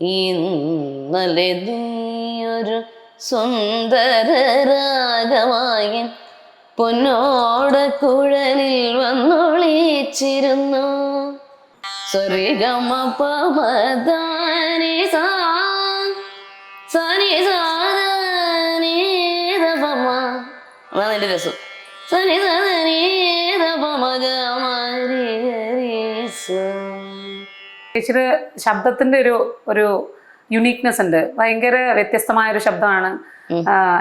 ഇന്നലെ നീയൊരു സുന്ദര രാഗമായി പൊന്നോട കുഴലിൽ വന്നൊളിച്ചിരുന്നു. സരിഗമ പമദാനി സാ സനി സാധനീതപമ. അതാണ് എൻ്റെ രസം. സനി ചേച്ചിയുടെ ശബ്ദത്തിന്റെ ഒരു യുണീക്നെസ് ഉണ്ട്. ഭയങ്കര വ്യത്യസ്തമായ ഒരു ശബ്ദമാണ്.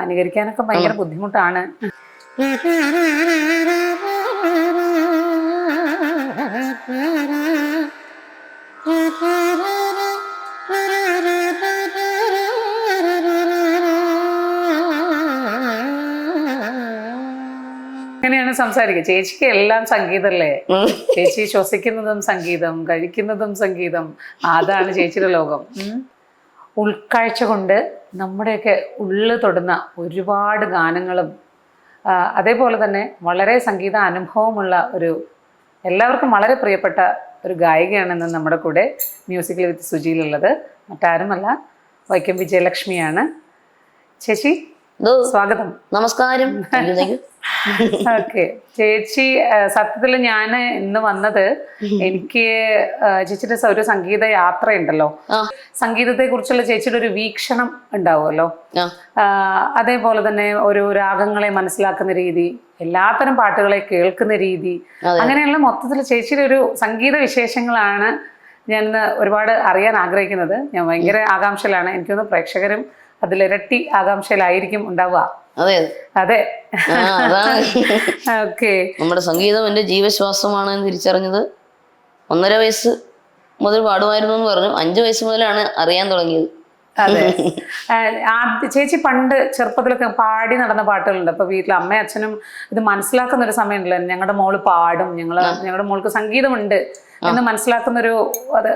അനുകരിക്കാനൊക്കെ ഭയങ്കര ബുദ്ധിമുട്ടാണ്. അങ്ങനെയാണ് സംസാരിക്കുക. ചേച്ചിക്ക് എല്ലാം സംഗീതമല്ലേ? ചേച്ചി ശ്വസിക്കുന്നതും സംഗീതം, കഴിക്കുന്നതും സംഗീതം. അതാണ് ചേച്ചിയുടെ ലോകം. ഉൾക്കാഴ്ച കൊണ്ട് നമ്മുടെയൊക്കെ ഉള്ളു തൊടുന്ന ഒരുപാട് ഗാനങ്ങളും അതേപോലെ തന്നെ വളരെ സംഗീത അനുഭവമുള്ള എല്ലാവർക്കും വളരെ പ്രിയപ്പെട്ട ഒരു ഗായികയാണെന്ന് നമ്മുടെ കൂടെ മ്യൂസിക്കൽ വിത്ത് സുജിയിലുള്ളത് മറ്റാരുമല്ല, വൈക്കം വിജയലക്ഷ്മിയാണ്. ചേച്ചി സ്വാഗതം. നമസ്കാരം. ഓക്കെ ചേച്ചി, സത്യത്തിൽ ഞാൻ ഇന്ന് വന്നത്, എനിക്ക് ചേച്ചിയുടെ ഒരു സംഗീത യാത്രയുണ്ടല്ലോ, സംഗീതത്തെ കുറിച്ചുള്ള ചേച്ചിയുടെ ഒരു വീക്ഷണം ഉണ്ടാവുമല്ലോ, അതേപോലെ തന്നെ ഒരു രാഗങ്ങളെ മനസ്സിലാക്കുന്ന രീതി, എല്ലാത്തരം പാട്ടുകളെ കേൾക്കുന്ന രീതി, അങ്ങനെയുള്ള മൊത്തത്തിൽ ചേച്ചിയുടെ ഒരു സംഗീത വിശേഷങ്ങളാണ് ഞാൻ ഇന്ന് ഒരുപാട് അറിയാൻ ആഗ്രഹിക്കുന്നത്. ഞാൻ ഭയങ്കര ആകാംക്ഷയിലാണ്. എനിക്കൊന്ന് പ്രേക്ഷകരും അതിലിരട്ടി ആകാംക്ഷയിലായിരിക്കും ഉണ്ടാവുക. അതെ അതെ. ഓക്കെ. നമ്മുടെ സംഗീതം എൻ്റെ ജീവശ്വാസമാണ് എന്ന് തിരിച്ചറിഞ്ഞത് 1.5 വയസ്സ് മുതൽ പാടുമായിരുന്നു എന്ന് പറഞ്ഞു. 5 വയസ്സ് മുതലാണ് അറിയാൻ തുടങ്ങിയത്. അതെ. ചേച്ചി പണ്ട് ചെറുപ്പത്തിലൊക്കെ പാടി നടന്ന പാട്ടുകളുണ്ട്. അപ്പൊ വീട്ടിൽ അമ്മയും അച്ഛനും ഇത് മനസ്സിലാക്കുന്ന ഒരു സമയമുണ്ടല്ലോ, ഞങ്ങളുടെ മോള് പാടും, ഞങ്ങളുടെ മോൾക്ക് സംഗീതമുണ്ട് എന്ന് മനസ്സിലാക്കുന്ന അത്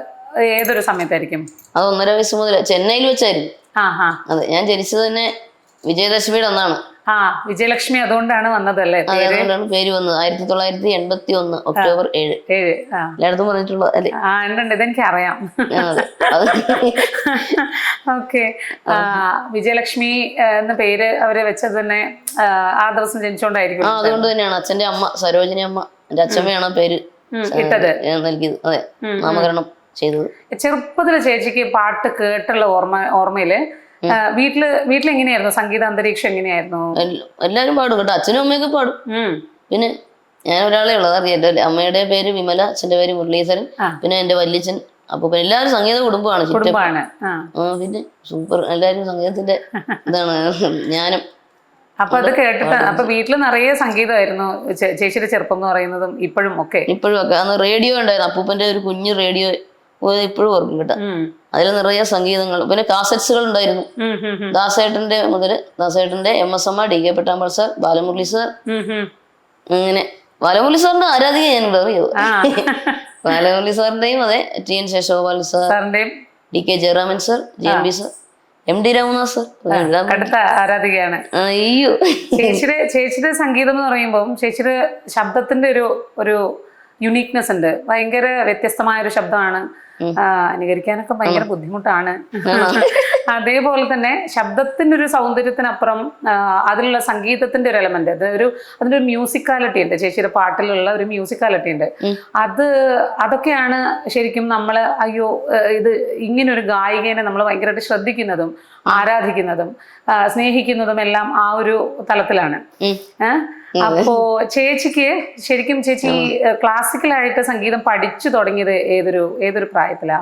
ഏതൊരു സമയത്തായിരിക്കും? അത് 1.5 വയസ്സ് മുതൽ ചെന്നൈയിൽ വെച്ചായിരുന്നു. അതെ, ഞാൻ ജനിച്ചത് തന്നെ വിജയദശമിയുടെ അന്നാണ്. വിജയലക്ഷ്മി അതുകൊണ്ടാണ് വന്നതല്ലേ? അതുകൊണ്ടാണ് പേര് വന്നത്. 1981 ഒക്ടോബർ 7. എല്ലായിടത്തും പറഞ്ഞിട്ടുള്ളത് അല്ലേ? ഉണ്ട്, ഇതെനിക്ക് അറിയാം. ഓക്കെ. വിജയലക്ഷ്മി എന്ന പേര് അവര് വെച്ചത് തന്നെ ആ ദിവസം ജനിച്ചോണ്ടായിരിക്കും. അതുകൊണ്ട് തന്നെയാണ് അച്ഛന്റെ അമ്മ സരോജിനി അമ്മ, എന്റെ അച്ഛമ്മയാണ് പേര് ഇട്ടത്, നൽകിയത്. അതെ, നാമകരണം ചെയ്തത്. ചെറുപ്പത്തില് ചേച്ചിക്ക് പാട്ട് കേട്ടുള്ള ഓർമ്മയില് വീട്ടിൽ എങ്ങനെയായിരുന്നു സംഗീത അന്തരീക്ഷം? എങ്ങനെയായിരുന്നു? എല്ലാരും പാടും കേട്ടോ, അച്ഛനും അമ്മയൊക്കെ പാടും. പിന്നെ ഞാൻ ഒരാളെ ഉള്ളത് അറിയാലോ, അമ്മയുടെ പേര് വിമല, അച്ഛന്റെ പേര് മുരളീധരൻ, പിന്നെ എന്റെ വല്യച്ഛൻ. അപ്പൊ എല്ലാവരും സംഗീത കുടുംബമാണ്. പിന്നെ സൂപ്പർ, എല്ലാരും സംഗീതത്തിന്റെ ഇതാണ്. ഞാനും അപ്പൊ അത് കേട്ടിട്ട് അപ്പൊ വീട്ടിൽ നിറയെ സംഗീതമായിരുന്നു ചേച്ചിയുടെ ചെറുപ്പം എന്ന് പറയുന്നതും ഇപ്പോഴും ഒക്കെ? ഇപ്പോഴും ഒക്കെ. അന്ന് റേഡിയോ ഉണ്ടായിരുന്നു, അപ്പൂപ്പന്റെ ഒരു കുഞ്ഞു റേഡിയോ, ഇപ്പോഴും ഓർക്കും കേട്ടോ. അതിൽ നിറയെ സംഗീതങ്ങൾ, പിന്നെ കാസറ്റ്സുകൾ ഉണ്ടായിരുന്നു. ദാസേട്ടന്റെ MS അമ്മ, DK പട്ടാമ്പൾ സാർ, ബാലമുരളി സാർ. അങ്ങനെ ബാലമുരളി സാറിന്റെ ആരാധിക ഞാനിവിടെ അറിയോ? ബാലമുരളി സാറിന്റെയും അതെ, TN Seshagopal സാറിന്റെയും, DK Jayaraman sir, JMB sir, MD Ramanath sir. അടുത്ത ആരാധികയാണ്. അയ്യോ, ചേച്ചിയുടെ സംഗീതം എന്ന് പറയുമ്പോൾ ചേച്ചിയുടെ ശബ്ദത്തിന്റെ ഒരു യുണീക്നെസ് ഉണ്ട്. ഭയങ്കര വ്യത്യസ്തമായ ഒരു ശബ്ദമാണ്. അനുകരിക്കാനൊക്കെ ഭയങ്കര ബുദ്ധിമുട്ടാണ്. അതേപോലെ തന്നെ ശബ്ദത്തിന്റെ ഒരു സൗന്ദര്യത്തിനപ്പുറം അതിലുള്ള സംഗീതത്തിന്റെ ഒരു എലമെന്റ്, അതിന്റെ ഒരു മ്യൂസിക്കാലിറ്റി ഉണ്ട്. ചേച്ചിയുടെ പാട്ടിലുള്ള ഒരു മ്യൂസിക്കാലിറ്റി ഉണ്ട്. അതൊക്കെയാണ് ശരിക്കും നമ്മള് ഇത് ഇങ്ങനൊരു ഗായികനെ നമ്മൾ ഭയങ്കരമായിട്ട് ശ്രദ്ധിക്കുന്നതും ആരാധിക്കുന്നതും സ്നേഹിക്കുന്നതും എല്ലാം ആ ഒരു തലത്തിലാണ്. അപ്പോ ചേച്ചി ക്ലാസിക്കലായിട്ട് സംഗീതം പഠിച്ചു തുടങ്ങിയത് ഏതൊരു പ്രായത്തിലാ?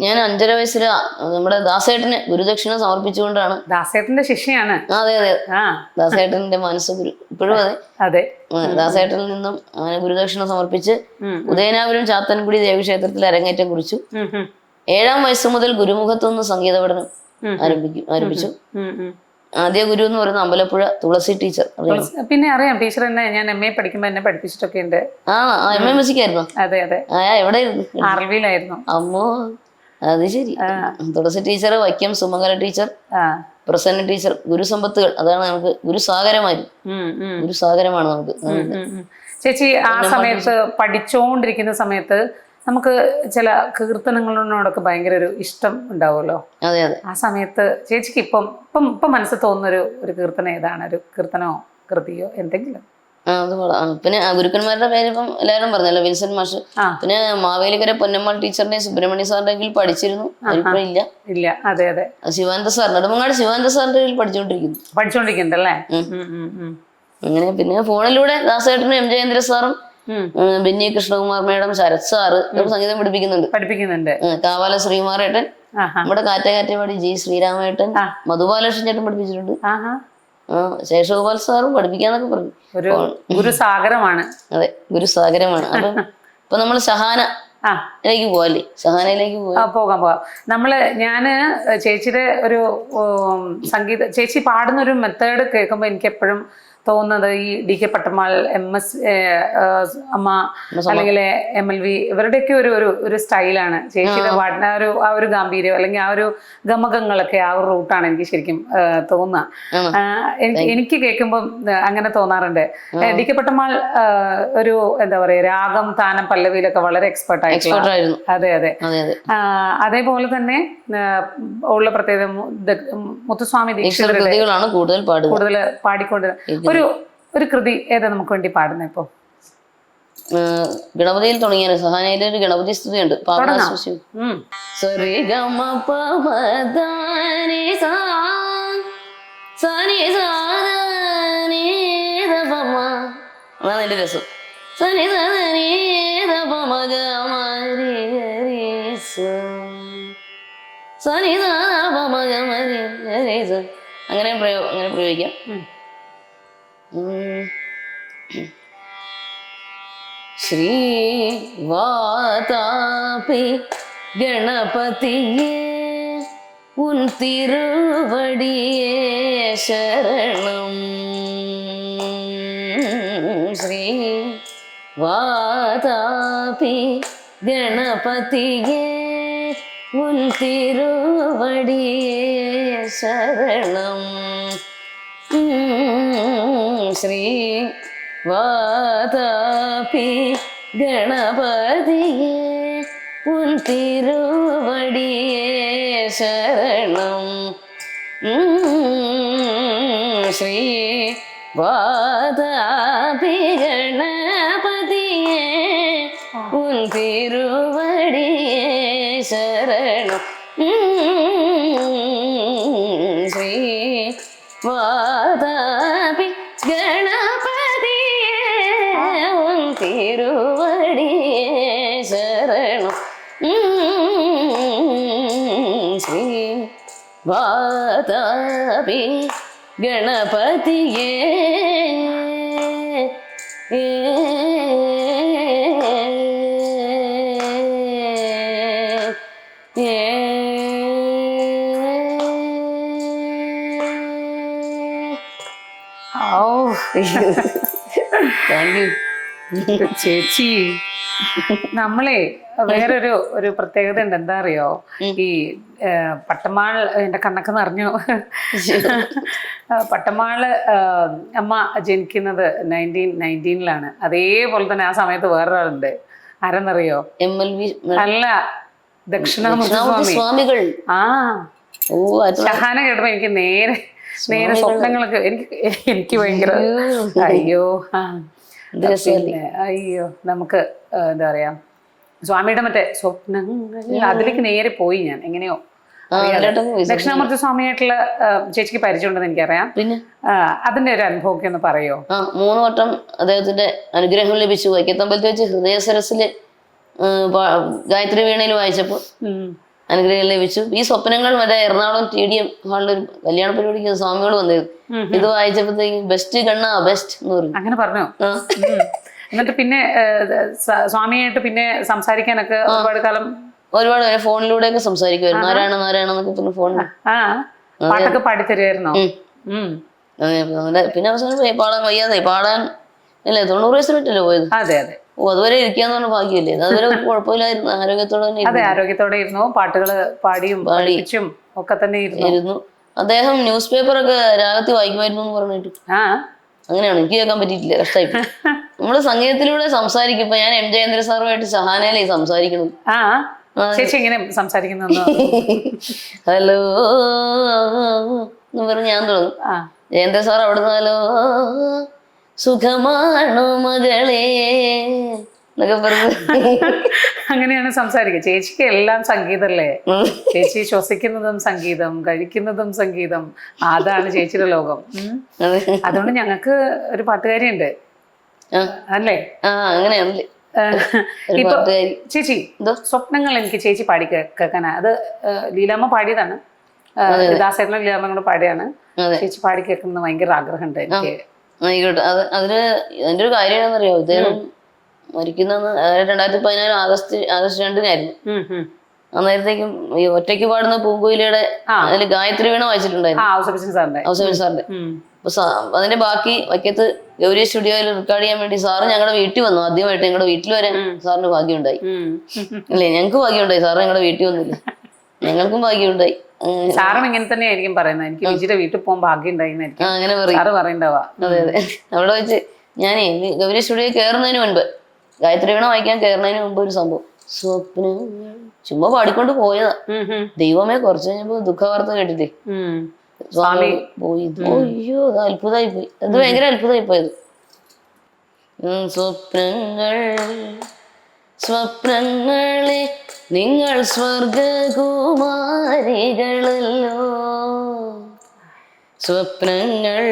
ഞാൻ 5.5 വയസ്സില് നമ്മുടെ ദാസേട്ടന് ഗുരുദക്ഷിണ സമർപ്പിച്ചുകൊണ്ടാണ്. ദാസേട്ടന്റെ ശിഷ്യയാണ്? അതെ അതെ, ദാസേട്ടന്റെ മനസ്സ് ഗുരു ഇപ്പോഴും. അതെ, ദാസേട്ടനിൽ നിന്നും ഗുരുദക്ഷിണ സമർപ്പിച്ച് ഉദയനാപുരം ചാത്തൻകുടി ദേവീക്ഷേത്രത്തിൽ അരങ്ങേറ്റം കുറിച്ചു. 7-ാം വയസ്സ് മുതൽ ഗുരുമുഖത്തു നിന്ന് സംഗീത പഠനം ആരംഭിച്ചു. ആദ്യ ഗുരു എന്ന് പറയുന്ന അമ്പലപ്പുഴ തുളസി ടീച്ചർ. പിന്നെ അറിയാം, ടീച്ചർ തന്നെ ഞാൻ MA പഠിക്കുമ്പോ എന്നെ പഠിപ്പിച്ചിട്ടൊക്കെ ഉണ്ട്. MA ആയിരുന്നു? അതെ അതെ. എവിടെയായിരുന്നു? ആർവിയിലായിരുന്നു. അമ്മോ, അത് ശരി. Tulasi teacher, Vaikom Sumangala teacher, Prasanna teacher, ഗുരുസമ്പത്തുകൾ. അതാണ് നമുക്ക് ഗുരുസാഗരമാണ് നമുക്ക്. ചേച്ചി ആ സമയത്ത് പഠിച്ചോണ്ടിരിക്കുന്ന സമയത്ത് നമുക്ക് ചില കീർത്തനങ്ങളോടൊക്കെ ഭയങ്കര ഒരു ഇഷ്ടം ഉണ്ടാവുമല്ലോ. അതെ അതെ. ആ സമയത്ത് ചേച്ചിക്ക് ഇപ്പം മനസ്സിൽ തോന്നുന്ന ഒരു കീർത്തനം ഏതാണ്? ഒരു കീർത്തനമോ കൃതിയോ എന്തെങ്കിലും? അത് പിന്നെ ഗുരുക്കന്മാരുടെ പേര് ഇപ്പം എല്ലാവരും പറഞ്ഞല്ലോ, വിൻസെന്റ് മാഷ്. പിന്നെ മാവേലിക്കര പൊന്നമ്മാൾ ടീച്ചറിന്റെ സുബ്രഹ്മണ്യ സാറിന്റെ കീഴിൽ പഠിച്ചിരുന്നു, അതിപ്പോ ഇല്ല. അതെ അതെ. ശിവാനന്ദ സാർ, നെടുമങ്ങാട് ശിവാനന്ദ സാറിന്റെ കീഴിൽ പഠിച്ചോണ്ടിരിക്കുന്നുണ്ടല്ലേ. അങ്ങനെ പിന്നെ ഫോണിലൂടെ ദാസേട്ടനും എം ജയേന്ദ്ര സാറും ബെന്നി കൃഷ്ണകുമാർ മേഡം, ശരത് സാറ് സംഗീതം പഠിപ്പിക്കുന്നുണ്ട്. കാവാല ശ്രീകുമാറേട്ടൻ, നമ്മുടെ കാറ്റേപാടി ജി ശ്രീരാമേട്ടൻ, മധുബാലകൃഷ്ണൻ ചേട്ടൻ പഠിപ്പിച്ചിട്ടുണ്ട്. ശേഷഗോപാൽ സാറും പഠിപ്പിക്കാന്നൊക്കെ പറഞ്ഞു. ഒരു ഗുരുസാഗരമാണ്. അതെ, ഗുരുസാഗരമാണ്. അപ്പം ഇപ്പൊ നമ്മള് ഷഹാനയിലേക്ക് പോവാല്ലേ? ഷഹാനയിലേക്ക് പോകാം. ഞാന് ചേച്ചിയുടെ ഒരു സംഗീത, ചേച്ചി പാടുന്ന ഒരു മെത്തേഡ് കേൾക്കുമ്പോൾ എനിക്ക് എപ്പോഴും തോന്നുന്നത് ഈ ഡി കെ പട്ടമ്മാൾ, MS അമ്മ, അല്ലെങ്കിൽ MLV, ഇവരുടെയൊക്കെ ഒരു സ്റ്റൈലാണ്. ചേച്ചിയുടെ പാടുന്ന ആ ഒരു ഗാംഭീര്യം അല്ലെങ്കിൽ ആ ഒരു ഗമകങ്ങളൊക്കെ ആ ഒരു റൂട്ടാണ് എനിക്ക് ശരിക്കും തോന്നുക. എനിക്ക് കേൾക്കുമ്പോൾ അങ്ങനെ തോന്നാറുണ്ട്. ഡി കെ പട്ടമ്മാൾ ഒരു എന്താ പറയുക, രാഗം, താനം, പല്ലവിയിലൊക്കെ വളരെ എക്സ്പെർട്ട് ആയിരുന്നു. അതെ അതെ. അതേപോലെ തന്നെ ഉള്ള പ്രത്യേകത മുത്തുസ്വാമി ദീക്ഷിതരുടെ കൂടുതൽ പാടിക്കൊണ്ട് ഒരു കൃതി ഏതാ നമുക്ക് വേണ്ടി പാടുന്നത് ഇപ്പൊ? ഗണപതിയിൽ തുടങ്ങിയ സഹാനയിലെ ഒരു ഗണപതി സ്തുതിയുണ്ട്. അതാണ് എന്റെ രസം. അങ്ങനെ പ്രയോഗിക്കാം. ശ്രീ വാതാപി ഗണപതിയേ ഉൻ തിരുവടിയേ ശരണം. ശ്രീ വാതാപി ഗണപതിയേ ഉൻ തിരുവടിയേ ശരണം. ശ്രീ വാതാപി ഗണപതിയേ ഉൻ തിരുവടിയേ ശരണം. ശ്രീ വാതാപി ഗണപതിയേ ഉൻ തിരുവടിയേ ശരണം. ശ്രീ വാതാപി ഗണപതിയേ ഉൻ തിരുവടിയേ ശരണം. ശ്രീ വാതാപി ഗണപതിയേ. ചേച്ചി, നമ്മളെ വേറൊരു പ്രത്യേകത ഉണ്ട്. എന്താ അറിയോ, ഈ പട്ടമ്മാൾ, എന്റെ കണ്ണൊക്കെ നിറഞ്ഞു. പട്ടമ്മാള് അമ്മ ജനിക്കുന്നത് 1919 അതേപോലെ തന്നെ ആ സമയത്ത് വേറൊരാളുണ്ട്. ആരെന്നറിയോ? MLV അല്ല, ദക്ഷിണാമൂർത്തി സ്വാമികൾ. ഷഹാന കേട്ടപ്പോ എനിക്ക് നേരെ സ്വപ്നങ്ങളൊക്കെ എനിക്ക് ഭയങ്കര അയ്യോ നമുക്ക് എന്താ പറയാ, സ്വാമിയുടെ മറ്റേ സ്വപ്നങ്ങൾ അതിലേക്ക് നേരെ പോയി ഞാൻ. എങ്ങനെയോ ദക്ഷിണാമൂർത്തി സ്വാമിയായിട്ടുള്ള ചേച്ചിക്ക് പരിചയമുണ്ടെന്ന് എനിക്കറിയാം. പിന്നെ അതിന്റെ ഒരു അനുഭവമൊക്കെ ഒന്ന് പറയോ? 3 വട്ടം അദ്ദേഹത്തിന്റെ അനുഗ്രഹം ലഭിച്ചു. വൈക്കത്തമ്പലത്തിൽ വെച്ച് ഹൃദയ സരസില് ഗായത്രി വീണയിൽ വായിച്ചപ്പോ അനുഗ്രഹം ലഭിച്ചു. ഈ സ്വപ്നങ്ങൾ മറ്റേ എറണാകുളം TDM ഹാളിലൊരു കല്യാണ പരിപാടിക്ക് സ്വാമികൾ വന്നിരുന്നു. ഇത് വായിച്ചപ്പോഴത്തേക്ക് ബെസ്റ്റ് കണ്ണ ബെസ്റ്റ് എന്ന് പറഞ്ഞു. അങ്ങനെ പറഞ്ഞോ? എന്നിട്ട് പിന്നെ സ്വാമിയായിട്ട് പിന്നെ സംസാരിക്കാനൊക്കെ ഒരുപാട് ഫോണിലൂടെയൊക്കെ സംസാരിക്കുമായിരുന്നു. നാരായണ എന്നൊക്കെ ഫോണിൽ പാട്ടൊക്കെ പാടിത്തരുമായിരുന്നോ? പിന്നെ അവസാനം പാടാൻ വയ്യാതെ പാടാൻ അല്ലേ 90 വയസ്സിലിട്ടല്ലേ പോയത്. അതെ അതെ. അതുവരെ ഇരിക്കാന്ന് പറഞ്ഞ ഭാഗ്യല്ലേ. അതുവരെ കുഴപ്പമില്ലായിരുന്നു, ആരോഗ്യത്തോടെ തന്നെ. അതെ, ആരോഗ്യത്തോടെ ഇരുന്നു. പാട്ടുകള് പാടിയും ഒക്കെ തന്നെ ഇരുന്നു. അദ്ദേഹം ന്യൂസ് പേപ്പറൊക്കെ രാഗത്തിൽ വായിക്കുമായിരുന്നു എന്ന് പറഞ്ഞിട്ട്. അങ്ങനെയാണ്, എനിക്ക് കേൾക്കാൻ പറ്റിയിട്ടില്ല, കഷ്ടമായി. നമ്മള് സംഗീതത്തിലൂടെ സംസാരിക്കും. ഇപ്പൊ ഞാൻ എം ജയേന്ദ്ര സാറുമായിട്ട് ഷഹാനയിലേ സംസാരിക്കണം. ചേച്ചി എങ്ങനെ സംസാരിക്കുന്നു? ഹലോ എന്ന് പറഞ്ഞ് ഞാൻ തുടങ്ങും. ജയേന്ദ്ര സാർ അവിടുന്ന് ഹലോ സുഖമാണോ മകളെ എന്നൊക്കെ പറഞ്ഞു അങ്ങനെയാണ് സംസാരിക്കുക. ചേച്ചിക്ക് എല്ലാം സംഗീതമല്ലേ? ചേച്ചി ശ്വസിക്കുന്നതും സംഗീതം, കഴിക്കുന്നതും സംഗീതം, അതാണ് ചേച്ചിയുടെ ലോകം. അതുകൊണ്ട് ഞങ്ങൾക്ക് ഒരു പാട്ടുകാരിയുണ്ട് അല്ലേ? അങ്ങനെയാണല്ലേ. ഇപ്പൊ ചേച്ചി സ്വപ്നങ്ങൾ എനിക്ക് ചേച്ചി പാടി കേൾക്കാനാ. അത് ലീലാമ്മ പാടിയതാണ്, ദാസേട്ടനും ലീലാമ്മ കൂടെ പാടിയാണ്. ചേച്ചി പാടി കേൾക്കുന്നത് ഭയങ്കര ആഗ്രഹമുണ്ട് എനിക്ക്. ആയിക്കോട്ടെ. അതിന്റെ ഒരു കാര്യം എന്താണെന്നറിയോ, ഇദ്ദേഹം മരിക്കുന്ന 2014 ആഗസ്റ്റ് 2-നായിരുന്നു. അന്നേരത്തേക്കും ഈ ഒറ്റയ്ക്ക് പാടുന്ന പൂങ്കുയിലയുടെ അതില് ഗായത്രി വീണ വായിച്ചിട്ടുണ്ടായിരുന്നു, ഔസേപ്പച്ചൻ സാറിന്റെ. അപ്പൊ അതിന്റെ ബാക്കി വൈക്കത്ത് ഗൗരി സ്റ്റുഡിയോയിൽ റെക്കോർഡ് ചെയ്യാൻ വേണ്ടി സാറ് ഞങ്ങളുടെ വീട്ടിൽ വന്നു. ആദ്യമായിട്ട് ഞങ്ങളുടെ വീട്ടിൽ വരാൻ സാറിന് ഭാഗ്യമുണ്ടായി. അല്ലേ, ഞങ്ങൾക്ക് ഭാഗ്യമുണ്ടായി, സാറ് ഞങ്ങളുടെ വീട്ടിൽ വന്നില്ല, ഞങ്ങൾക്കും ഭാഗ്യമുണ്ടായി. സാറും ഇങ്ങനെ തന്നെ ആയിരിക്കും പറയുന്നത്, എനിക്ക് വിജിയുടെ വീട്ടിൽ പോകാൻ ഭാഗ്യം ഉണ്ടായിരുന്നു അങ്ങനെ പറയണ്ടാവാ. അതെ അതെ. അവിടെ വെച്ച് ഞാനേ ഗൗരി സ്റ്റുഡിയോ കയറുന്നതിന് മുൻപ്, ഗായത്രി വീണ വായിക്കാൻ കയറുന്നതിന് മുമ്പ് ഒരു സംഭവം, സ്വപ്നങ്ങൾ ചുമ്മാ പാടിക്കൊണ്ട് പോയതാ. ദൈവമേ കുറച്ച് കഴിഞ്ഞപ്പോ ദുഃഖവാർത്ത കേട്ടിട്ടേ സ്വാമി പോയി. അയ്യോ, അത്ഭുതമായി പോയി. അത് ഭയങ്കര അത്ഭുതമായി പോയത്. സ്വപ്നങ്ങളെ നിങ്ങൾ സ്വർഗകുമാരികളല്ലോ, സ്വപ്നങ്ങളെ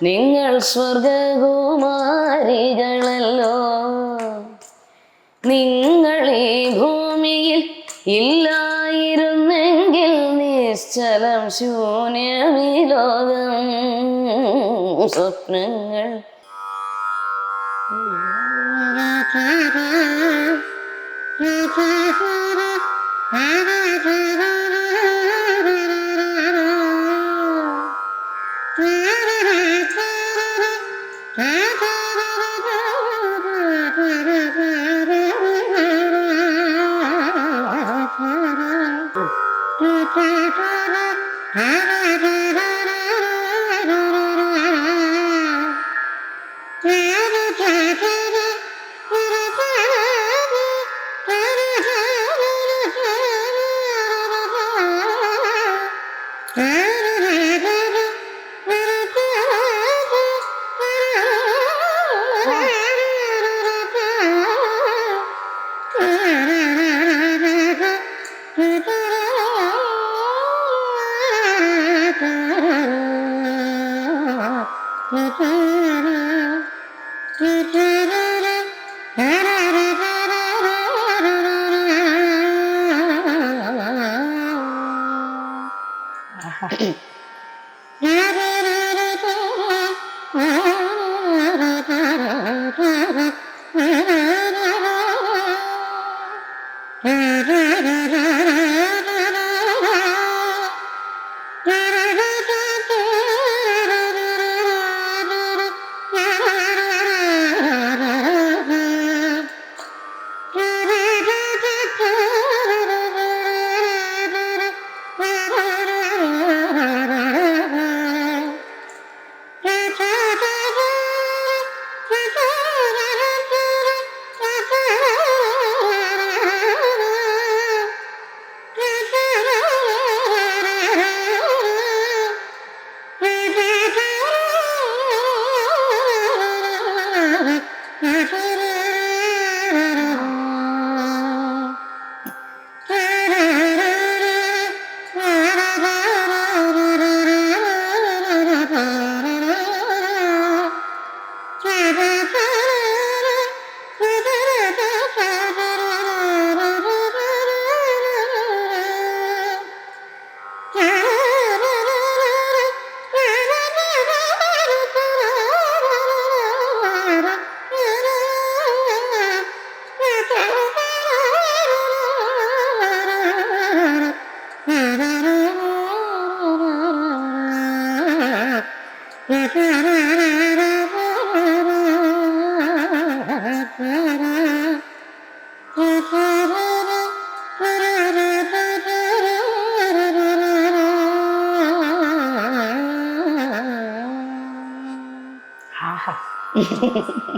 നിങ്ങൾ സ്വർഗകുമാരികളല്ലോ, നിങ്ങൾ ഈ ഭൂമിയിൽ ഇല്ലായിരുന്നെങ്കിൽ നിശ്ചലം ശൂന്യമീ ലോകം. സ്വപ്നങ്ങൾ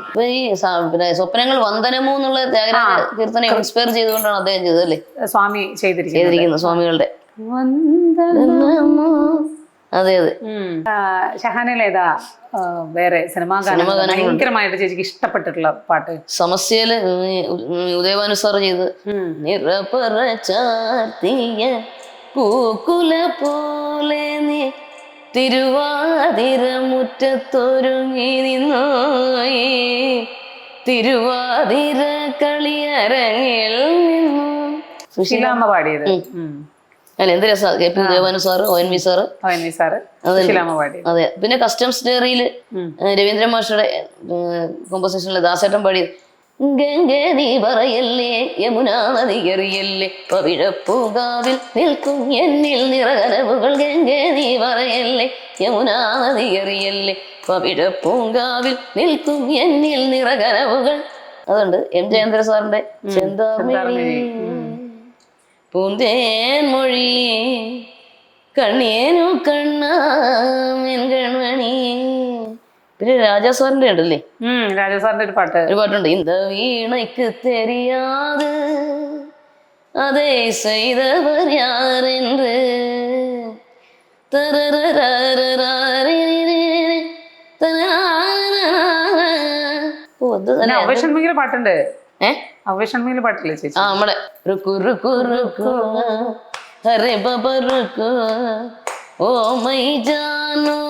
അപ്പൊ ഈ പിന്നെ സ്വപ്നങ്ങൾ വന്ദനമോ എന്നുള്ള ത്യാഗരാജ കീർത്തനെ ഇൻസ്പയർ ചെയ്തുകൊണ്ടാണ് അദ്ദേഹം ചെയ്തത് അല്ലേ? സ്വാമി ചെയ്തിരിക്കുന്നത് സ്വാമികളുടെ. വന്ദനമോ. അതെ അതെ. ഷഹാനയിൽ ഏതാ വേറെ സിനിമാ ഗാനം ഭയങ്കരമായിട്ട് ചേച്ചിക്ക് ഇഷ്ടപ്പെട്ടിട്ടുള്ള പാട്ട്? സമസ്യയില് ഉദയഭാനു സാർ ചെയ്ത് നിറപറ ചാർത്തിയ പൂക്കുല പോലെ നീ തിരുവാതിര മുറ്റത്തൊരുങ്ങി നിന്നോയി തിരുവാതിര കളിയരങ്ങിൽ നിന്നു. സുശീലാമ്മ പാടിയത്. അല്ല എന്ത് രസം. K P Udayabhanu sir, ONV sir. അതെ. പിന്നെ കസ്റ്റംസ് ഡയറിയില് രവീന്ദ്രൻ മാഷയുടെ കോമ്പോസിഷനിലെ ദാസേട്ടൻ പാടിയത് ഗംഗേ നീ പറയല്ലേ യമുനാ നദി എറിയല്ലേ പവിഴപ്പൂങ്കാവിൽ നിൽക്കും എന്നിൽ നിറകനവുകൾ ഗംഗേ നീ പറയല്ലേ യമുനാ നദി എറിയല്ലേ പവിഴപ്പൂങ്കാവിൽ നിൽക്കും എന്നിൽ നിറകനവുകൾ. അതുണ്ട്. M ജയേന്ദ്ര സാറിന്റെ ചെന്താമണി പൂന്തേൻ മൊഴി കണ്ണിയേനു കണ്ണാമെൻ കൺമണി. പിന്നെ രാജാ സാറിന്റെ ഉണ്ടല്ലേ, രാജാ സാറിന്റെ ഒരു പാട്ടുണ്ട്. ഇന്ത വീണയ്ക്ക് തെരിയാത് അതേ ചെയ്തവർ യാരെന്ന് അവഷൺമിങ്ങിലെ പാട്ടുണ്ട്. അവഷൺമിങ്ങിലെ പാട്ടില്ലേ ചേച്ചി? നമ്മളെ ഓ മൈ ജാനോ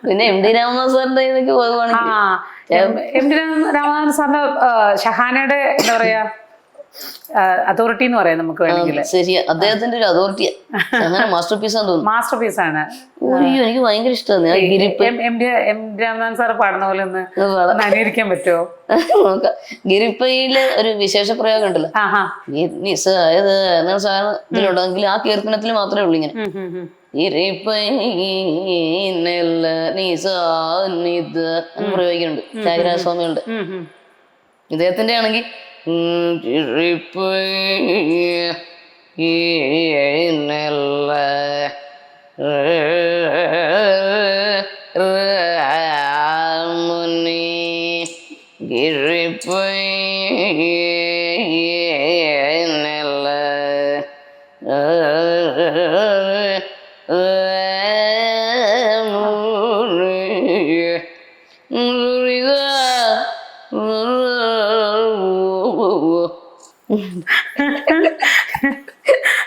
പിന്നെ MD രാമനാഥ് സാറിന്റെ ഇതൊക്കെ പോകുവാണെങ്കിൽ MD രാമനാഥ് സാറിന്റെ ഷഹാനയുടെ എന്താ പറയാ അതോറിറ്റി എന്ന് പറയാം നമുക്ക് വേണമെങ്കിൽ. ശരിയാ, അദ്ദേഹത്തിന്റെ ഒരു അതോറിറ്റിയാ. മാസ്റ്റർ പീസ് ആണെന്ന് തോന്നുന്നു. മാസ്റ്റർ പീസ് ആണ്. എനിക്ക് ഭയങ്കര ഇഷ്ടമാണ്. MD രാമനാഥ് സാറ് പാടുന്ന പോലെ ഒന്ന് അനുകരിക്കാൻ പറ്റുമോ? നോക്കാം. ഗിരിപ്പയില് ഒരു വിശേഷ പ്രയോഗം ഉണ്ടല്ലോ, എന്താണ് സാധനം ഇതിലുണ്ടെങ്കിൽ ആ കീർത്തനത്തിൽ മാത്രമേ ഉള്ളൂ ഇങ്ങനെ പ്രയോഗിക്കുന്നുണ്ട്. ത്യാഗരാജ സ്വാമികളുടെ. ഇദ്ദേഹത്തിന്റെ ആണെങ്കിൽ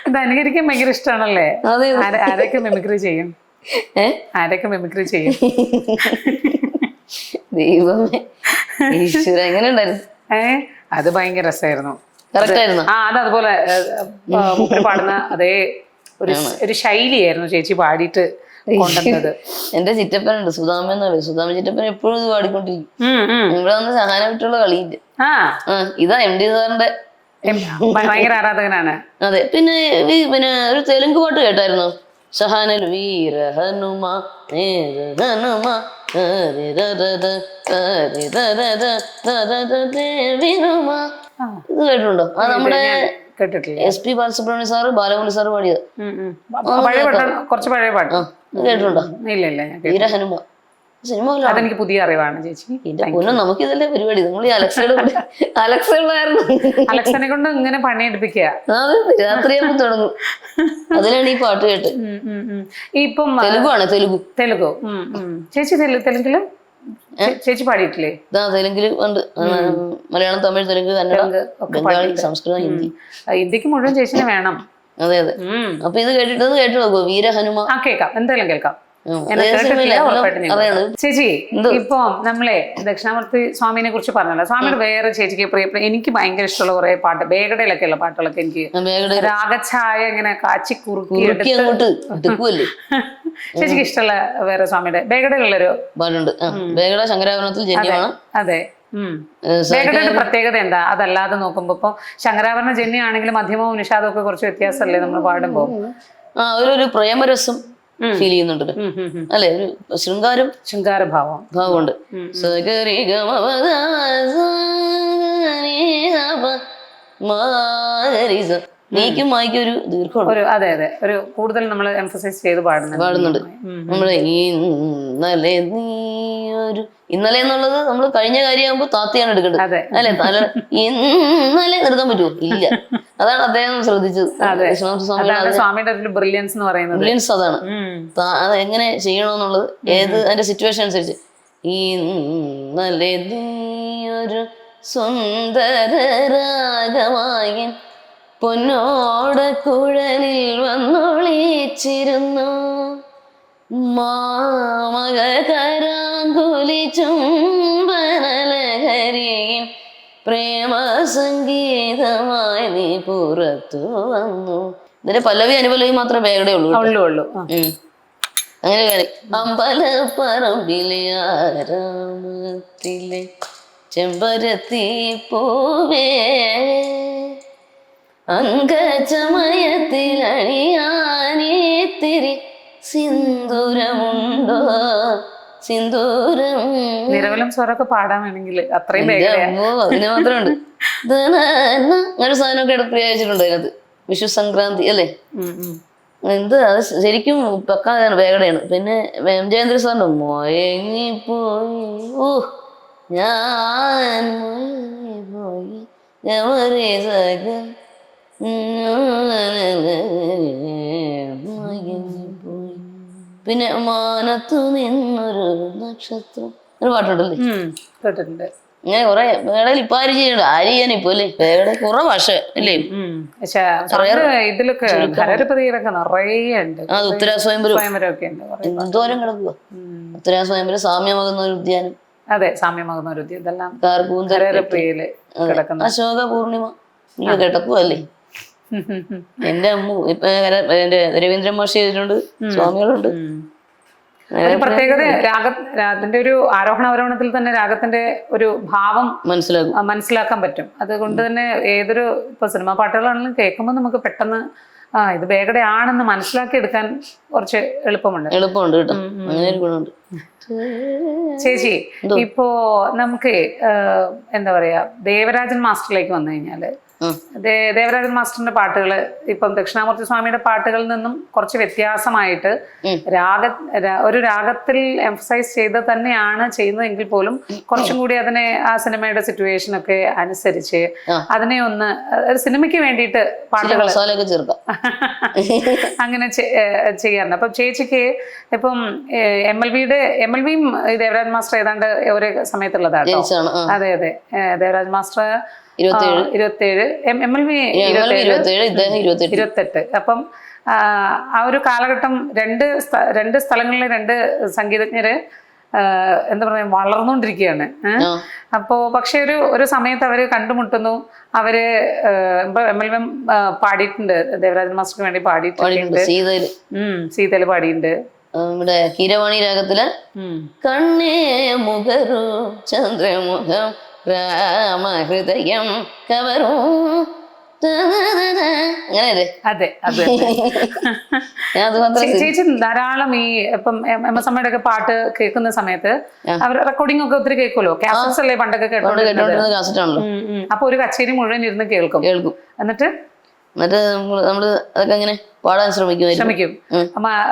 ഇത് അനുകരിക്കാൻ ഭയങ്കര ഇഷ്ടമാണല്ലേ? ആരൊക്കെ മിമിക്രി ചെയ്യും? ആരൊക്കെ മിമിക്രി ചെയ്യും? ദൈവമേ ഈശ്വര, എങ്ങനെ ഉണ്ടായിരുന്നു? അത് ഭയങ്കര രസമായിരുന്നു. അത് അതുപോലെ പാടുന്ന അതേ ഒരു ശൈലിയായിരുന്നു ചേച്ചി പാടിയിട്ട് കൊണ്ടുവന്നത്. എന്റെ ചിറ്റപ്പനുണ്ട്, സുധാമൻ എന്ന് പറയും. സുധാമൻ ചിറ്റപ്പൻ എപ്പോഴും ഇത് പാടിക്കൊണ്ടിരിക്കും. ഇവിടെ വന്ന് സഹാന വിട്ടുള്ള കളിയില്ല. ഇതാ MD സാറിന്റെ ഭയങ്കര ആരാധകനാണ്. അതെ. പിന്നെ ഒരു തെലുങ്ക് പാട്ട് കേട്ടായിരുന്നു, സഹാനൽ വീര ഹനുമ ഹനുമ ഇത് കേട്ടിട്ടുണ്ടോ? അത് നമ്മുടെ SP Balasubrahmanya sir, Balamurali sir പാടിയത്. കുറച്ച് പഴയ പാട്ട് കേട്ടിട്ടുണ്ടോ? ഇല്ല. വീര ഹനുമ സിനിമ അതെനിക്ക് പുതിയ അറിവാണ് ചേച്ചി. നമുക്ക് ഇതല്ലേ പരിപാടി. നമ്മൾ ഈ അലക്സനെ കൊണ്ട് ഇങ്ങനെ പണിയെടുപ്പിക്കുക. രാത്രിയാകുമ്പോൾ തുടങ്ങും. അതിലാണ് ഈ പാട്ട് കേട്ട്. ഇപ്പം തെലുഗാണ്. തെലുഗു ചേച്ചി തെലുങ്കില് ചേച്ചി പാടിയിട്ടില്ലേ? തെലുങ്കില് ഉണ്ട്. മലയാളം, തമിഴ്, തെലുങ്ക്, കന്നഡ, ബംഗാളി, സംസ്കൃതം, ഹിന്ദി. ഹിന്ദിക്ക് മുഴുവൻ ചേച്ചിനെ വേണം. അതെ. അപ്പൊ ഇത് കേട്ടിട്ട് കേട്ടു നോക്കൂ. വീര ഹനുമ കേൾക്കാം, എന്തായാലും കേൾക്കാം. ചേച്ചി ഇപ്പൊ നമ്മളെ ദക്ഷിണാമൂർത്തി സ്വാമിനെ കുറിച്ച് പറഞ്ഞല്ലോ. സ്വാമിയുടെ വേറെ ചേച്ചിക്ക് പ്രിയപ്പെട്ട എനിക്ക് ഭയങ്കര ഇഷ്ടമുള്ള കുറെ പാട്ട്, ബേഗഡയിലൊക്കെ ഉള്ള പാട്ടുകളൊക്കെ എനിക്ക് രാഗഛായ ഇങ്ങനെ കാച്ചി കുറുക്കി ചേച്ചിക്ക് ഇഷ്ടമുള്ള വേറെ സ്വാമിയുടെ ബേഗഡയിലുള്ളൊരു പാട്ടുണ്ട്. ബേഗഡ ശങ്കരാഭരണത്തിൽ ജന്യമാണ്. അതെ. ബേഗഡയുടെ പ്രത്യേകത എന്താ? അതല്ലാതെ നോക്കുമ്പോ ഇപ്പൊ ശങ്കരാഭരണ ജന്യാണെങ്കിലും മധ്യമവും നിഷാദവും ഒക്കെ കുറച്ച് വ്യത്യാസമല്ലേ നമ്മൾ പാടുമ്പോ? ഒരു പ്രേമരസം ഫീൽ ചെയ്യുന്നുണ്ട് അല്ലെ? ഒരു ഭാവമുണ്ട്. നീക്കും മായ്ക്കും ഒരു ദീർഘമുണ്ട്. ഒരു അതെ അതെ ഒരു കൂടുതൽ നമ്മൾ എംഫസൈസ് ചെയ്ത് പാടുന്നുണ്ട്. നമ്മള് ഈ ഇന്നലെ നീ ഒരു ഇന്നലെ എന്നുള്ളത് നമ്മൾ കഴിഞ്ഞ കാര്യമാകുമ്പോ താത്തിയാണ് എടുക്കേണ്ടത് അതെ. അല്ലെ? ഇന്നലെ നിർത്താൻ പറ്റുമോ? ഇല്ല. അതാണ് അദ്ദേഹം ശ്രദ്ധിച്ചത്. സ്വാമിയുടെ ബ്രില്യൻസ് എന്ന് പറയുന്നത്. ബ്രില്യൻസ് അതാണ്. അത് എങ്ങനെ ചെയ്യണമെന്നുള്ളത് ഏത് അതിന്റെ സിറ്റുവേഷൻ അനുസരിച്ച്. ഈ ഇന്നലെ നീ ഒരു സുന്ദര രാഗമായി പൊന്നോട കുഴലിൽ വന്നൊളിച്ചിരുന്നു മാമക കരാങ്കുലി ചുംബനലഹരിയിൽ പ്രേമ സംഗീതമായി നീ പുറത്തു വന്നു. ഇതിന്റെ പല്ലവി അനുപല്ലവി മാത്രമേ വേഗടെ ഉള്ളൂ. അങ്ങനെ കാര്യം. അമ്പലപ്പറമ്പിലെ ആരാമത്തിലെ ചെമ്പരത്തി പൂവേ അങ്കചമയത്തിൽ അണിയാനേത്തിരി സിന്ദൂരമുണ്ടോ സിന്ദൂരം. നിരവലും സ്വരമൊക്കെ പാടാൻ വേണമെങ്കിൽ അത്രയും അതിന് മാത്രമുണ്ട്. അങ്ങനെ സാധനമൊക്കെ പ്രയോഗിച്ചിട്ടുണ്ട് അതിനകത്ത്. വിഷു സംക്രാന്തി അല്ലേ? എന്ത് അത് ശരിക്കും പക്കാതാണ്, വേഗടയാണ്. പിന്നെ എം ജയന്ദ്ര സാറിന്റെ മയങ്ങിപ്പോയി ഓ ഞാൻ മയങ്ങിപ്പോയി പിന്നെ മാനത്തു നിന്നൊരു നക്ഷത്രം ഒരു പാട്ടുണ്ടല്ലേ? കേട്ടിട്ടുണ്ട്. ഇങ്ങനെ കുറെ വേടയിൽ ഇപ്പൊ ആര് ചെയ്യണ്ട, ആര് ചെയ്യാനിപ്പോ അല്ലേ? വേടെ കുറെ ഭാഷ അല്ലേ? ഇതിലൊക്കെ നിറയെ ഉണ്ട്. അത് ഉത്തരാ സ്വയംവരമൊക്കെ എന്തോരം കിടക്കുക. ഉത്തരാ സ്വയംവരം, സാമ്യമാകുന്ന ഒരു ഉദ്യാനം. അതെ, സാമ്യമാകുന്ന ഒരു ഉദ്യാനം. ഇതെല്ലാം അശോക പൂർണിമ കിടക്കുവല്ലേ? എന്റെ അമ്മ ഇപ്പൊ എന്റെ രവീന്ദ്രൻ മാഷ് ചെയ്തിട്ടുണ്ട്, സ്വാമികളുണ്ട്. പ്രത്യേകത രാഗത്തിന്റെ ഒരു ആരോഹണ അവരോഹണത്തിൽ തന്നെ രാഗത്തിന്റെ ഒരു ഭാവം മനസ്സിലാക്കാൻ പറ്റും. അതുകൊണ്ട് തന്നെ ഏതൊരു ഇപ്പൊ സിനിമാ പാട്ടുകളാണെങ്കിലും കേൾക്കുമ്പോൾ നമുക്ക് പെട്ടെന്ന് ഇത് വേഗടയാണെന്ന് മനസ്സിലാക്കി എടുക്കാൻ കുറച്ച് എളുപ്പമുണ്ട് കേട്ടോ. അങ്ങനെ ഒരു ഗുണമുണ്ട്. ചേച്ചി, ഇപ്പോ നമുക്ക് എന്താ പറയാ, ദേവരാജൻ മാസ്റ്ററിലേക്ക് വന്നു കഴിഞ്ഞാല് ദേവരാജൻ മാസ്റ്ററിന്റെ പാട്ടുകൾ ഇപ്പം ദക്ഷിണാമൂർത്തി സ്വാമിയുടെ പാട്ടുകളിൽ നിന്നും കുറച്ച് വ്യത്യാസമായിട്ട് ഒരു രാഗത്തിൽ എംഫസൈസ് ചെയ്ത് തന്നെയാണ് ചെയ്യുന്നതെങ്കിൽ പോലും കുറച്ചും കൂടി അതിനെ ആ സിനിമയുടെ സിറ്റുവേഷൻ ഒക്കെ അനുസരിച്ച് അതിനെ ഒന്ന് ഒരു സിനിമയ്ക്ക് വേണ്ടിയിട്ട് പാട്ടുകൾ അങ്ങനെ ചെയ്യാറുണ്ട്. അപ്പം ചേച്ചിക്ക് ഇപ്പം MLVയും ദേവരാജ് മാസ്റ്റർ ഏതാണ്ട് ഒരേ സമയത്തുള്ളതാണ്. അതെ അതെ, ദേവരാജ് മാസ്റ്റർ 27, MLV 28. അപ്പം ആ ഒരു കാലഘട്ടം രണ്ട് സ്ഥലങ്ങളിലെ രണ്ട് സംഗീതജ്ഞര് എന്താ പറയാ വളർന്നുകൊണ്ടിരിക്കുകയാണ്. അപ്പോ പക്ഷെ ഒരു സമയത്ത് അവര് കണ്ടുമുട്ടുന്നു. അവര് MLV പാടിയിട്ടുണ്ട്, ദേവരാജൻ മാസ്റ്റർക്ക് വേണ്ടി പാടിയിട്ടുണ്ട്. സീതയില് പാടിയിട്ടുണ്ട്. നമ്മുടെ കീരവാണി രാഗത്തില് കണ്ണേ മുഖരു ചന്ദ്രമുഖം രാമഹൃദയം കവറും അങ്ങനെയല്ലേ? അതെ അതെ. ചേച്ചി ധാരാളം ഈ ഇപ്പം MS അമ്മയുടെ ഒക്കെ പാട്ട് കേൾക്കുന്ന സമയത്ത് അവർ റെക്കോർഡിംഗ് ഒക്കെ ഒത്തിരി കേൾക്കുമല്ലോ, കാസറ്റ്സ് അല്ലേ പണ്ടൊക്കെ കേട്ടോണ്ടിരുന്നത്. അപ്പൊ ഒരു കച്ചേരി മുഴുവൻ ഇരുന്ന് കേൾക്കും. എന്നിട്ട് നമ്മള് അതൊക്കെ അങ്ങനെ പാടാൻ ശ്രമിക്കും.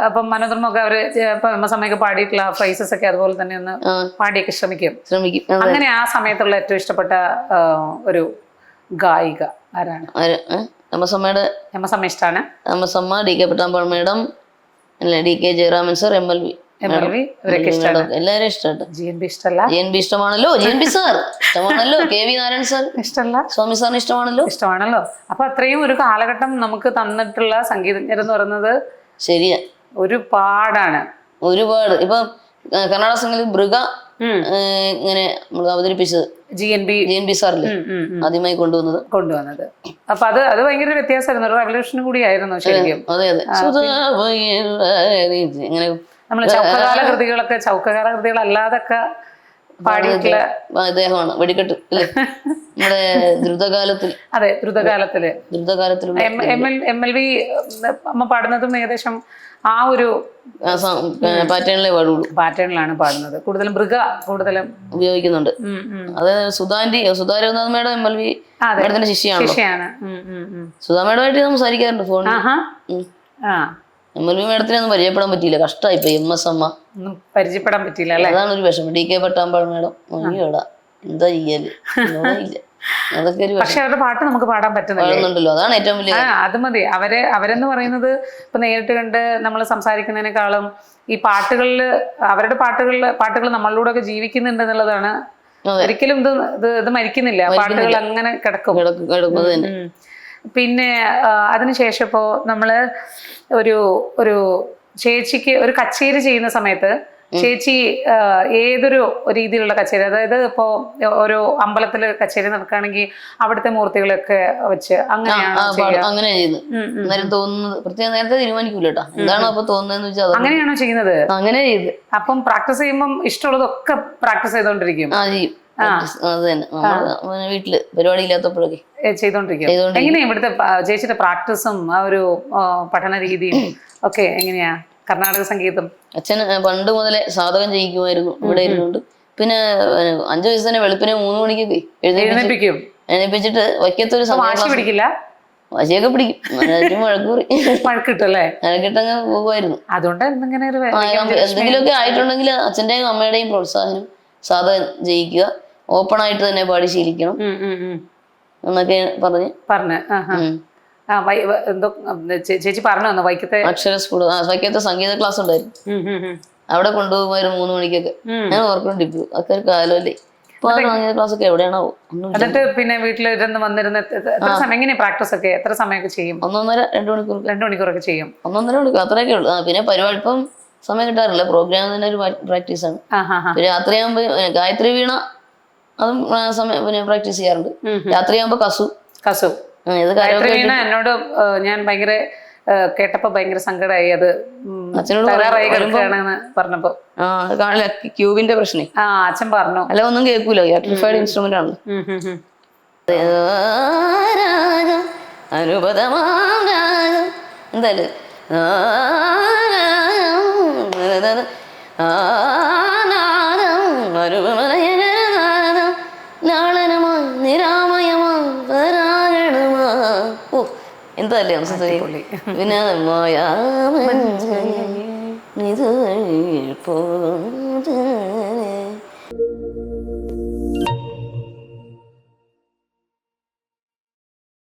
അപ്പം മനോധർമ്മൊക്കെ അവര് ഇപ്പൊ MS അമ്മയൊക്കെ പാടിയിട്ടുള്ള ഫ്രൈസസ് ഒക്കെ അതുപോലെ തന്നെ ഒന്ന് പാടിയൊക്കെ ശ്രമിക്കും. അങ്ങനെ ആ സമയത്തുള്ള ഏറ്റവും ഇഷ്ടപ്പെട്ട ഒരു ഗായിക ആരാണ്? MS അമ്മയുടെ MS അമ്മ ഇഷ്ടമാണ്. MS അമ്മ, DK Pattammal madam, DK Jayaraman sir, MLV ഇവരൊക്കെ ഇഷ്ടമാണ്. എല്ലാവരും ഇഷ്ടമാണ്. GNB ഇഷ്ടമല്ല? GNB ഇഷ്ടമാണല്ലോ. GNB സാർ ഇഷ്ടമാണല്ലോ. KV നാരായൺ സാർ ഇഷ്ടമല്ല? സ്വാമി സാറിന് ഇഷ്ടമാണല്ലോ. അപ്പൊ അത്രയും ഒരു കാലഘട്ടം നമുക്ക് തന്നിട്ടുള്ള സംഗീതജ്ഞരെന്ന് പറയുന്നത് ശരിയാ ഒരുപാടാണ്. ഇപ്പൊ കർണാടക സംഗീതത്തിൽ മൃഗ ഇങ്ങനെ നമ്മൾ അവതരിപ്പിച്ചത് GNB സാറില്ലേ ആദ്യമായി കൊണ്ടുവന്നത്. അപ്പൊ അത് ഭയങ്കര വ്യത്യാസമായിരുന്നു, ഒരു റെവല്യൂഷനും കൂടിയായിരുന്നു ശരിക്കും. അതെ ഇങ്ങനെ നമ്മള് ചൗക്കകാല കൃതികളല്ലാതൊക്കെ പാടിയിട്ടുള്ള അദ്ദേഹമാണ്. വെടിക്കെട്ട് അല്ലേ നമ്മുടെ ദ്രുതകാലത്തിൽ. അതെ, ദ്രുതകാലത്തില് MLV അമ്മ പാടുന്നതും ഏകദേശം ആ ഒരു പാറ്റേണിലേ പാടുള്ളൂ. പാറ്റേണിലാണ് പാടുന്നത്. കൂടുതലും കൂടുതലും ഉപയോഗിക്കുന്നുണ്ട്. അത് സുധാരനാഥ് മേഡം MLV മേഡത്തിന്റെ ശിഷ്യയാണ്. സുധാ മേഡമായിട്ട് സംസാരിക്കാറുണ്ട് ഫോണിൽ. MLV മേഡത്തിനെ ഒന്നും പരിചയപ്പെടാൻ പറ്റിയില്ല, കഷ്ടമായിപ്പോ. MS അമ്മ പരിചയപ്പെടാൻ പറ്റിയില്ല അല്ലേ? അതാണ് ഒരു വിഷമം. DK പട്ടാമ്പാൾ മേഡം അയ്യോടാ, എന്താ ചെയ്യല്, അതൊക്കെ ഒരു പക്ഷെ അവരുടെ പാട്ട് നമുക്ക് പാടാൻ പറ്റുന്നുണ്ടല്ലോ, അതാണ് ഏറ്റവും വലിയ. അത് മതി. അവരെന്ന് പറയുന്നത് ഇപ്പൊ നേരിട്ട് കണ്ട് നമ്മൾ സംസാരിക്കുന്നതിനേക്കാളും ഈ അവരുടെ പാട്ടുകൾ നമ്മളിലൂടെ ഒക്കെ ജീവിക്കുന്നുണ്ട് എന്നുള്ളതാണ്. ഒരിക്കലും ഇത് മരിക്കുന്നില്ല, പാട്ടുകൾ അങ്ങനെ കിടക്കും. പിന്നെ അതിനുശേഷം ഇപ്പോ നമ്മള് ഒരു ചേച്ചിക്ക് ഒരു കച്ചേരി ചെയ്യുന്ന സമയത്ത് ചേച്ചി ഏതൊരു രീതിയിലുള്ള കച്ചേരി, അതായത് ഇപ്പോ ഓരോ അമ്പലത്തില് കച്ചേരി നടക്കുകയാണെങ്കിൽ അവിടുത്തെ മൂർത്തികളൊക്കെ വെച്ച് അങ്ങനെ നേരത്തെ തീരുമാനിക്കൂല കേട്ടോ, എന്താണ് അപ്പൊ തോന്നുന്നതെന്ന് വെച്ചാൽ അങ്ങനെയാണോ ചെയ്യുന്നത്? അങ്ങനെ ചെയ്ത് അപ്പം പ്രാക്ടീസ് ചെയ്യുമ്പോൾ ഇഷ്ടമുള്ളതൊക്കെ പ്രാക്ടീസ് ചെയ്തോണ്ടിരിക്കും. അത് തന്നെ വീട്ടില് പരിപാടി ഇല്ലാത്തപ്പോഴൊക്കെ ചെയ്തോണ്ടിരിക്കും. എങ്ങനെയാ ഇവിടുത്തെ ചേച്ചിയുടെ പ്രാക്ടീസും ആ ഒരു പഠന രീതിയും ഒക്കെ എങ്ങനെയാ? കർണാടക സംഗീതം അച്ഛന് പണ്ട് മുതലേ സാധകം ചെയ്യിക്കുമായിരുന്നു ഇവിടെ ഇരുന്നുകൊണ്ട്. പിന്നെ 5 വയസ്സ് തന്നെ വെളുപ്പിനെ 3 മണിക്കൊക്കെ എഴുന്നേപ്പിച്ചിട്ട് വയ്ക്കത്തൊരു പിടിക്കില്ല, വശയൊക്കെ പിടിക്കും, വഴക്കിട്ടല്ലേ, വഴക്കിട്ടങ്ങ് പോകുമായിരുന്നു. അതുകൊണ്ട് എന്തെങ്കിലുമൊക്കെ ആയിട്ടുണ്ടെങ്കിൽ അച്ഛന്റെയും അമ്മയുടെയും പ്രോത്സാഹനം, സാധകം ചെയ്യിക്കുക, ഓപ്പൺ ആയിട്ട് തന്നെ പാടി ശീലിക്കണം എന്നൊക്കെ പറഞ്ഞ് ചേച്ചി പറഞ്ഞു വൈക്കത്തെ അക്ഷര സ്കൂൾ, വൈക്കത്തെ സംഗീത ക്ലാസ് ഉണ്ടായിരുന്നു, അവിടെ കൊണ്ടുപോകുമായിരുന്നു 3 മണിക്കൊക്കെ. ഞാൻ ഓർക്കുന്നുണ്ട് ഇപ്പൊ, അതൊക്കെ ഒരു കാലമല്ലേ. ഇപ്പൊ സംഗീത ക്ലാസ് ഒക്കെ എവിടെയാണോ. എന്നിട്ട് പിന്നെ വീട്ടിലിരുന്ന് വന്നിരുന്ന എങ്ങനെ പ്രാക്ടീസ് ഒക്കെ എത്ര സമയമൊക്കെ ചെയ്യും? 1.5-2 മണിക്കൂറൊക്കെ ചെയ്യും. 1.5 മണിക്കൂർ അത്രയൊക്കെ ഉള്ളു. പിന്നെ പരിപാടി ഇപ്പം സമയം കിട്ടാറില്ല, പ്രോഗ്രാം തന്നെ ഒരു പ്രാക്ടീസാണ്. രാത്രിയാകുമ്പോ ഗായത്രി വീണ അതും സമയം പ്രാക്ടീസ് ചെയ്യാറുണ്ട്. രാത്രിയാകുമ്പോ കസു എന്നോട് ഞാൻ ഭയങ്കര കേട്ടപ്പോ ഭയങ്കര സങ്കടമായി. അത് അച്ഛനോട് പറഞ്ഞപ്പോ ക്യൂബിന്റെ പ്രശ്നം അച്ഛൻ പറഞ്ഞു. അല്ല ഒന്നും കേൾക്കൂല, ആംപ്ലിഫൈഡ് ഇൻസ്ട്രുമെന്റ് ആണ്. എന്തായാലും എന്തല്ലേ പിന്നെ ഇത്